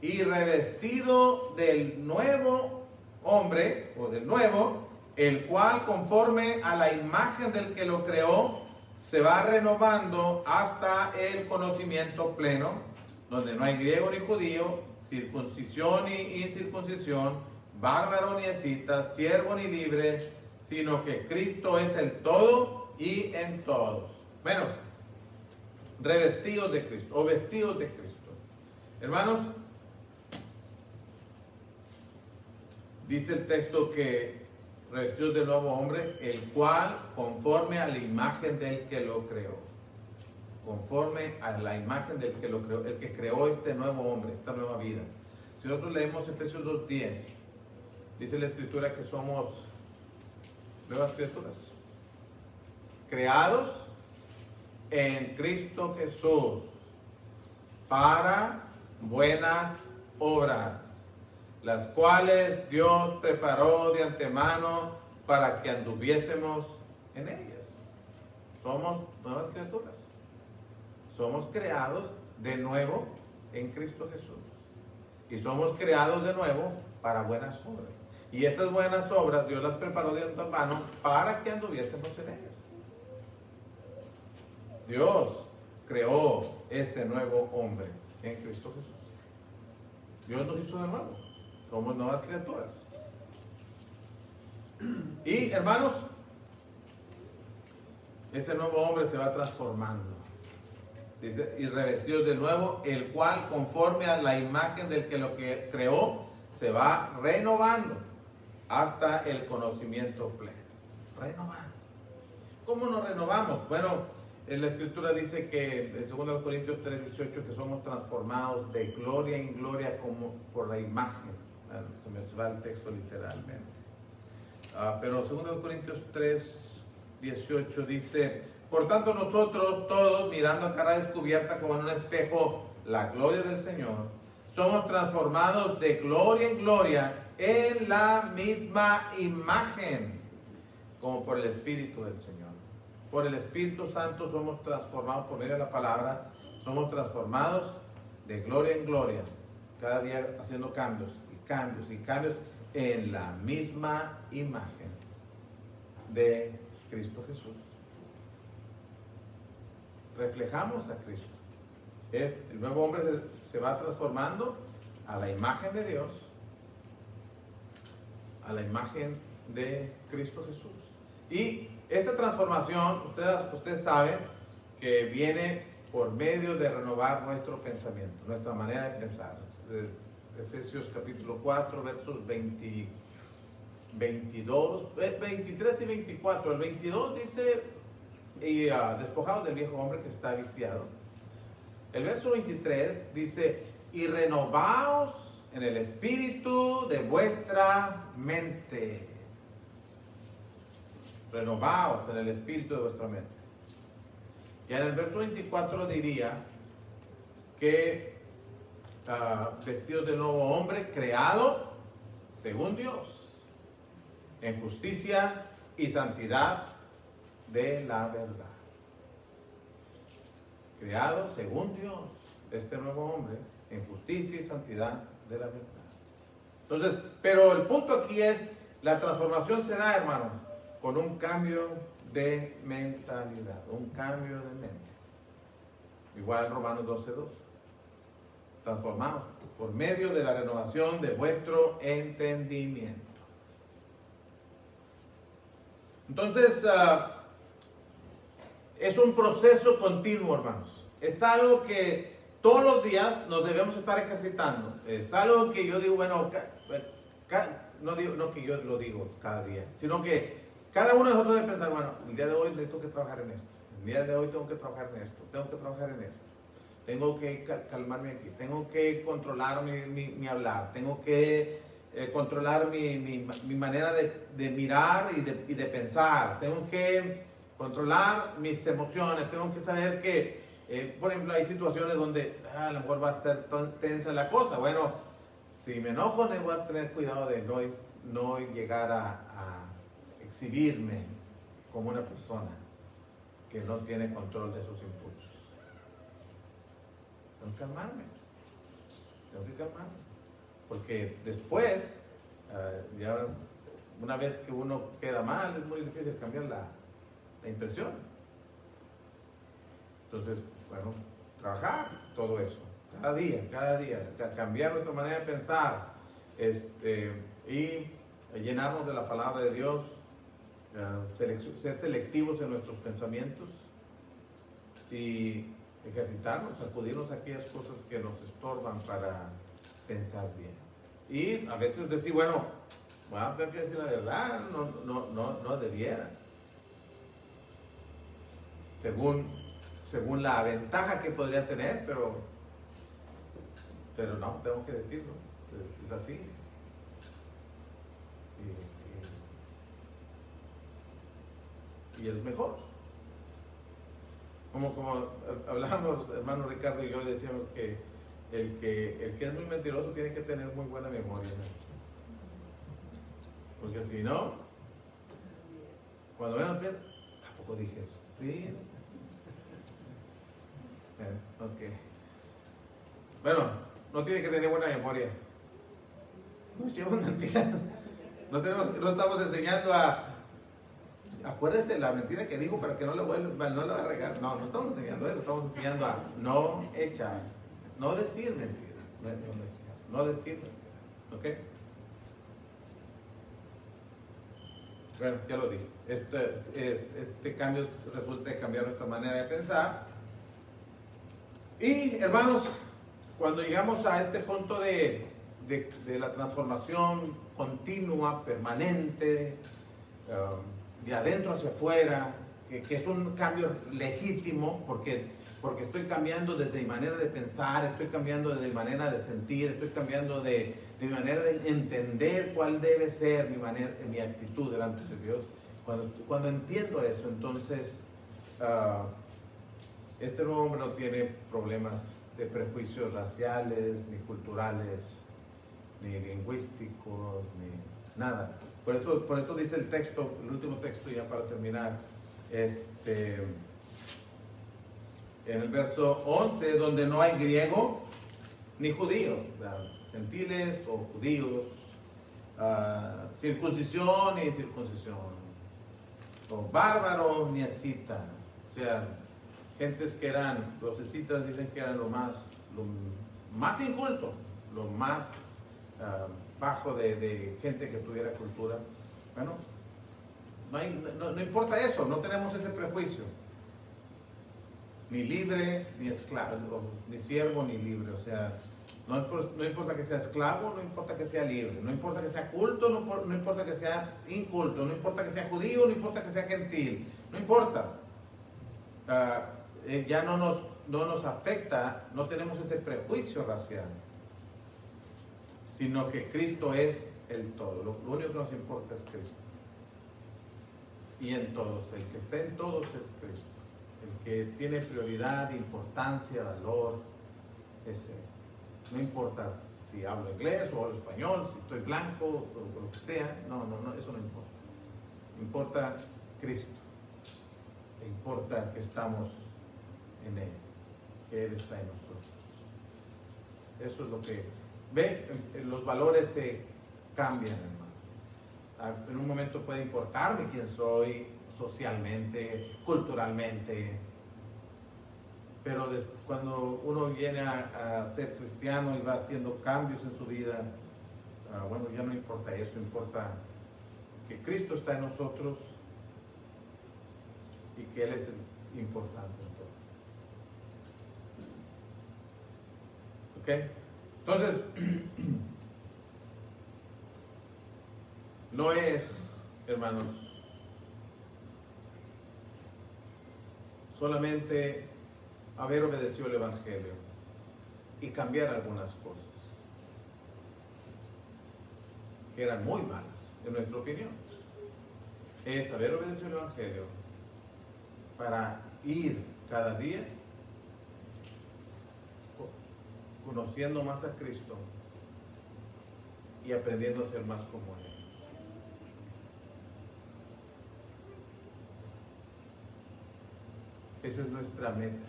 y revestido del nuevo hombre, o del nuevo, el cual conforme a la imagen del que lo creó, se va renovando hasta el conocimiento pleno, donde no hay griego ni judío, circuncisión ni incircuncisión, bárbaro ni escita, siervo ni libre, sino que Cristo es el todo y en todos. Bueno, revestidos de Cristo, o vestidos de Cristo. Hermanos, dice el texto que revestidos del nuevo hombre, el cual conforme a la imagen del que lo creó. Conforme a la imagen del que lo creó, el que creó este nuevo hombre, esta nueva vida. Si nosotros leemos Efesios 2:10, dice la Escritura que somos nuevas criaturas, creados en Cristo Jesús para buenas obras, las cuales Dios preparó de antemano para que anduviésemos en ellas. Somos nuevas criaturas. Somos creados de nuevo en Cristo Jesús. Y somos creados de nuevo para buenas obras. Y estas buenas obras Dios las preparó de antemano para que anduviésemos en ellas. Dios creó ese nuevo hombre en Cristo Jesús. Dios nos hizo de nuevo. Somos nuevas criaturas. Y hermanos, ese nuevo hombre se va transformando. Dice, y revestidos de nuevo, el cual conforme a la imagen del que lo que creó, se va renovando hasta el conocimiento pleno. Renovando. ¿Cómo nos renovamos? Bueno, en la Escritura dice que en 2 Corintios 3:18 que somos transformados de gloria en gloria como por la imagen. Se me va el texto literalmente. Pero 2 Corintios 3:18 dice: por tanto nosotros todos, mirando a cara descubierta como en un espejo la gloria del Señor, somos transformados de gloria en gloria en la misma imagen, como por el Espíritu del Señor. Por el Espíritu Santo somos transformados por medio de la palabra, somos transformados de gloria en gloria, cada día haciendo cambios y cambios y cambios en la misma imagen de Cristo Jesús. Reflejamos a Cristo. El nuevo hombre se va transformando a la imagen de Dios, a la imagen de Cristo Jesús. Y esta transformación, ustedes saben que viene por medio de renovar nuestro pensamiento, nuestra manera de pensar. Efesios capítulo 4, versos 23 y 24. El 22 dice: y despojados del viejo hombre que está viciado. El verso 23 dice: y renovaos en el espíritu de vuestra mente. Renovaos en el espíritu de vuestra mente. Y en el verso 24 diría que vestidos del nuevo hombre, creado según Dios, en justicia y santidad de la verdad. Creado según Dios, este nuevo hombre, en justicia y santidad de la verdad. Entonces, pero el punto aquí es, la transformación se da, hermanos, con un cambio de mentalidad, un cambio de mente. Igual en Romanos 12:2. Transformados por medio de la renovación de vuestro entendimiento. Entonces, es un proceso continuo, hermanos. Es algo que todos los días nos debemos estar ejercitando. Es algo que yo digo, bueno, no que yo lo digo cada día, sino que cada uno de nosotros debe pensar, bueno, el día de hoy tengo que trabajar en esto. El día de hoy tengo que trabajar en esto. Tengo que trabajar en esto. Tengo que calmarme aquí. Tengo que controlar mi hablar. Tengo que controlar mi manera de mirar y de pensar. Tengo que controlar mis emociones. Tengo que saber que, por ejemplo, hay situaciones donde a lo mejor va a estar tensa la cosa. Bueno, si me enojo, voy a tener cuidado de no llegar a exhibirme como una persona que no tiene control de sus impulsos. Tengo que calmarme. Porque después, ya una vez que uno queda mal, es muy difícil cambiar la impresión. Entonces, bueno, trabajar todo eso, cada día, cambiar nuestra manera de pensar, y llenarnos de la palabra de Dios, ser selectivos en nuestros pensamientos y ejercitarnos, sacudirnos aquellas cosas que nos estorban para pensar bien. Y a veces decir, bueno, tengo que decir la verdad, no debiera. Según la ventaja que podría tener, pero no, tengo que decirlo, es así. Y es mejor. Como hablábamos, hermano Ricardo y yo, decíamos que el que es muy mentiroso tiene que tener muy buena memoria, ¿no? Porque si no, cuando vean el tampoco dije eso. Sí. Ok. Bueno, no tiene que tener buena memoria. No echemos mentiras. No estamos enseñando a. Acuérdese la mentira que dijo para que no le va a regar. No estamos enseñando eso. Estamos enseñando a no echar, no decir mentiras. No decir mentiras. ¿Ok? Bueno, ya lo dije. Este cambio resulta de cambiar nuestra manera de pensar. Y hermanos, cuando llegamos a este punto de la transformación continua, permanente, de adentro hacia afuera, que es un cambio legítimo, porque estoy cambiando desde mi manera de pensar, estoy cambiando desde mi manera de sentir, estoy cambiando de mi manera de entender cuál debe ser mi actitud delante de Dios. Cuando entiendo eso, entonces este nuevo hombre no tiene problemas de prejuicios raciales, ni culturales, ni lingüísticos, ni nada. Por eso dice el texto, el último texto ya para terminar, en el verso 11, donde no hay griego ni judío, gentiles o judíos, circuncisión ni circuncisión, o bárbaro ni escita. O sea, gentes que los escitas dicen que eran lo más inculto, lo más bajo de gente que tuviera cultura. Bueno, no importa eso, no tenemos ese prejuicio. Ni libre, ni esclavo, ni siervo, ni libre. O sea, no importa que sea esclavo, no importa que sea libre, no importa que sea culto, no importa que sea inculto, no importa que sea judío, no importa que sea gentil, no importa. Ya no nos afecta, no tenemos ese prejuicio racial, sino que Cristo es el todo. Lo único que nos importa es Cristo. Y en todos, el que está en todos es Cristo. El que tiene prioridad, importancia, valor, es Él. No importa si hablo inglés o hablo español, si estoy blanco o lo que sea, no, eso no importa. Importa Cristo. E importa que estamos en Él, que Él está en nosotros. Eso es lo que los valores se cambian, hermanos. En un momento puede importarme quién soy socialmente, culturalmente, pero cuando uno viene a ser cristiano y va haciendo cambios en su vida, bueno, ya no importa eso, importa que Cristo está en nosotros y que Él es el importante en todo. ¿Ok? Entonces, no es, hermanos, solamente haber obedecido el Evangelio y cambiar algunas cosas que eran muy malas, en nuestra opinión. Es haber obedecido el Evangelio para ir cada día conociendo más a Cristo y aprendiendo a ser más como Él. Esa es nuestra meta.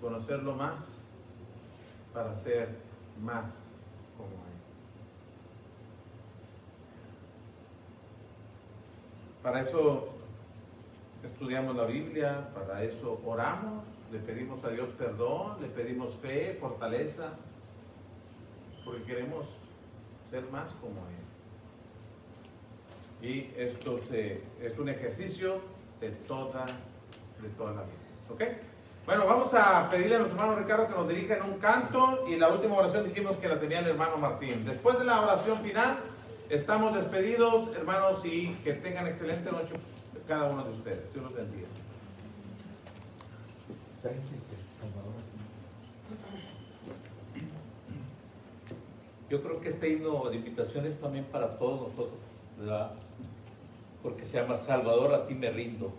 Conocerlo más para ser más como Él. Para eso estudiamos la Biblia, para eso oramos, le pedimos a Dios perdón, le pedimos fe, fortaleza, porque queremos ser más como Él. Y esto es un ejercicio de toda la vida. ¿Ok? Bueno, vamos a pedirle a nuestro hermano Ricardo que nos dirija en un canto, y la última oración dijimos que la tenía el hermano Martín. Después de la oración final, estamos despedidos, hermanos, y que tengan excelente noche cada uno de ustedes. Dios los bendiga. Yo creo que este himno de invitación es también para todos nosotros, ¿verdad? Porque se llama Salvador, a ti me rindo,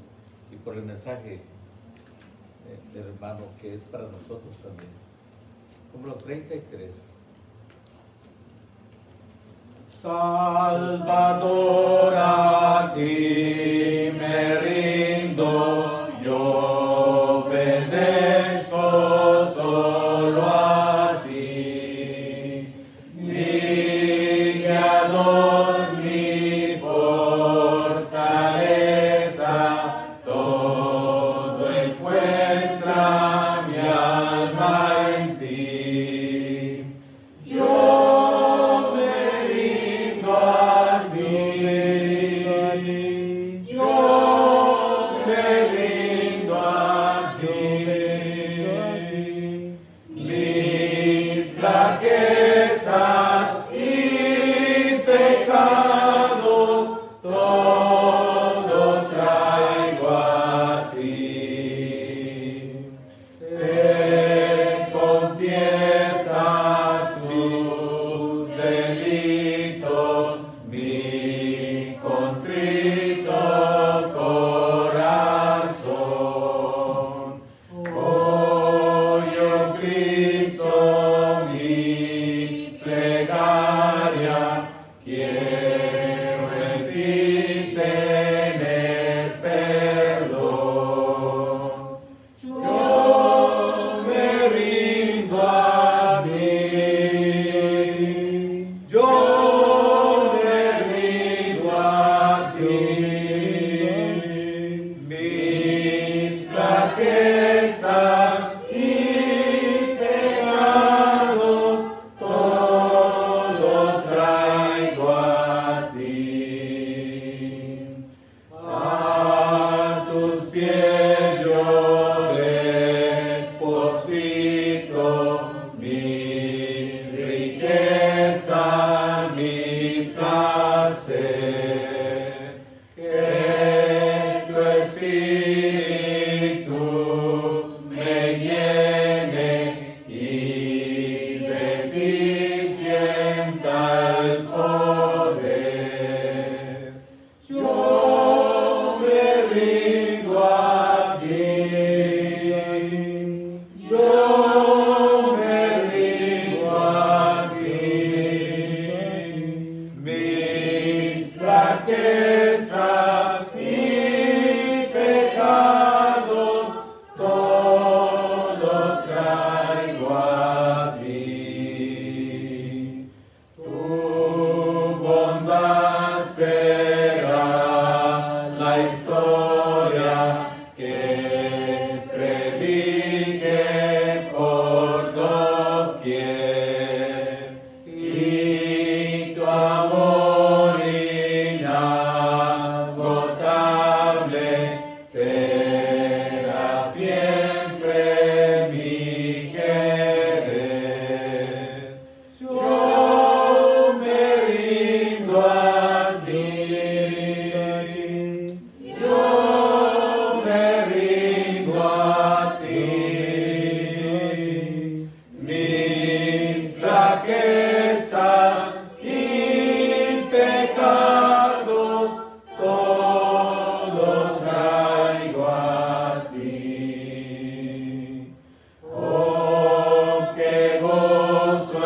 y por el mensaje del hermano que es para nosotros también. Número 33. Salvador, a ti me rindo, yo obedezco solo a ti, mi guiador, mi fortaleza, todo encuentra mi alma en ti. Yo me rindo a ti, yo me rindo a ti. Mis flaquezas y pecados todo traigo a ti. Él confiesa sus delitos, mi contrito corazón. Oye, Cristo, mi plegaria, quiero en ti tener perdón. Yo me rindo a ti, yo me rindo a ti. Mis flaquezas y pecados todo traigo a ti. A tus pies yo deposito mi riqueza, mi placer. Que tu espíritu me llene y de ti sienta el poder. Yo me rindo a ti, yo me rindo a ti. Mis flaquezas y pecados todo traigo a ti. Tu bondad será la historia que predique por doquier, y tu amor inagotable será siempre mi querer. Yo me rindo a ti, yo me rindo a ti. Mis flaquezas y pecados todo traigo a ti. Oh, qué gozo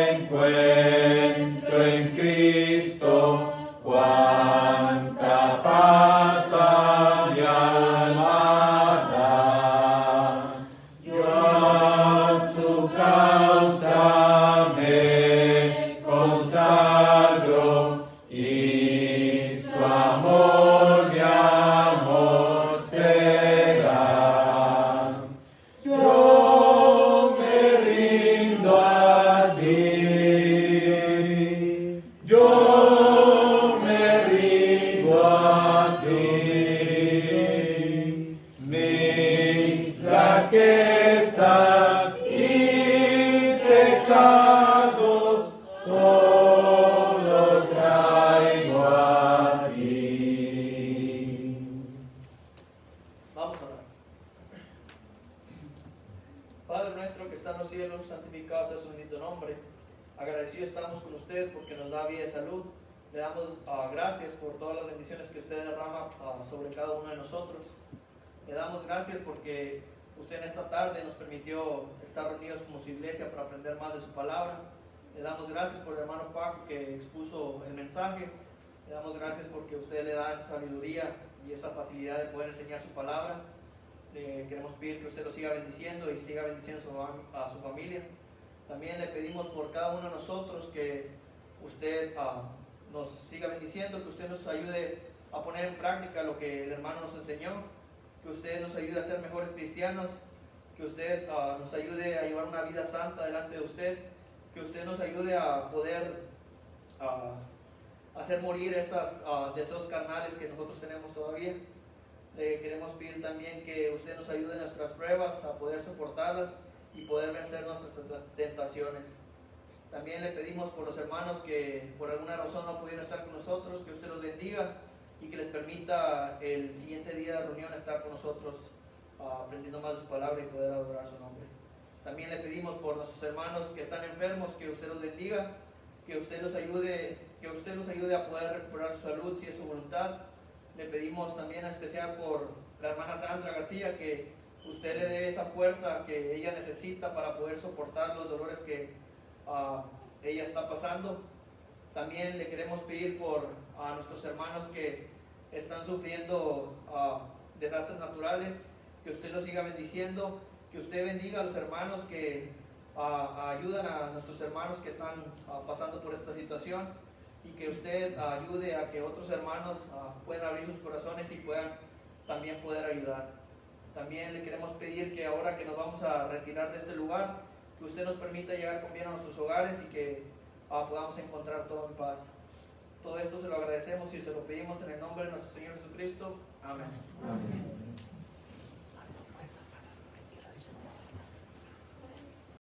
encuentro en Cristo, cuánta mí. Mis flaquezas y pecados todo traigo a ti. Vamos a orar. Padre nuestro que está en los cielos, santificado sea su bendito nombre. Agradecidos estamos con usted porque nos da vida y salud. Le damos gracias por todas las bendiciones que usted derrama sobre cada uno de nosotros. Le damos gracias porque usted en esta tarde nos permitió estar reunidos como su iglesia para aprender más de su palabra. Le damos gracias por el hermano Paco que expuso el mensaje. Le damos gracias porque usted le da esa sabiduría y esa facilidad de poder enseñar su palabra. Le queremos pedir que usted lo siga bendiciendo y siga bendiciendo a su familia. También le pedimos por cada uno de nosotros que usted nos siga bendiciendo, que usted nos ayude a poner en práctica lo que el hermano nos enseñó, que usted nos ayude a ser mejores cristianos, que usted nos ayude a llevar una vida santa delante de usted, que usted nos ayude a poder hacer morir esos deseos carnales que nosotros tenemos todavía. Le queremos pedir también que usted nos ayude en nuestras pruebas a poder soportarlas y poder vencer nuestras tentaciones. También le pedimos por los hermanos que por alguna razón no pudieron estar con nosotros, que usted los bendiga y que les permita el siguiente día de reunión estar con nosotros aprendiendo más de su palabra y poder adorar su nombre. También le pedimos por nuestros hermanos que están enfermos, que usted los bendiga, que usted los ayude a poder recuperar su salud si es su voluntad. Le pedimos también en especial por la hermana Sandra García, que usted le dé esa fuerza que ella necesita para poder soportar los dolores que ella está pasando. También le queremos pedir por nuestros hermanos que están sufriendo desastres naturales, que usted los siga bendiciendo, que usted bendiga a los hermanos que ayudan a nuestros hermanos que están pasando por esta situación, y que usted ayude a que otros hermanos puedan abrir sus corazones y puedan también poder ayudar. También le queremos pedir que ahora que nos vamos a retirar de este lugar, que usted nos permita llegar con bien a nuestros hogares y que podamos encontrar todo en paz. Todo esto se lo agradecemos y se lo pedimos en el nombre de nuestro Señor Jesucristo. Amén. Amén.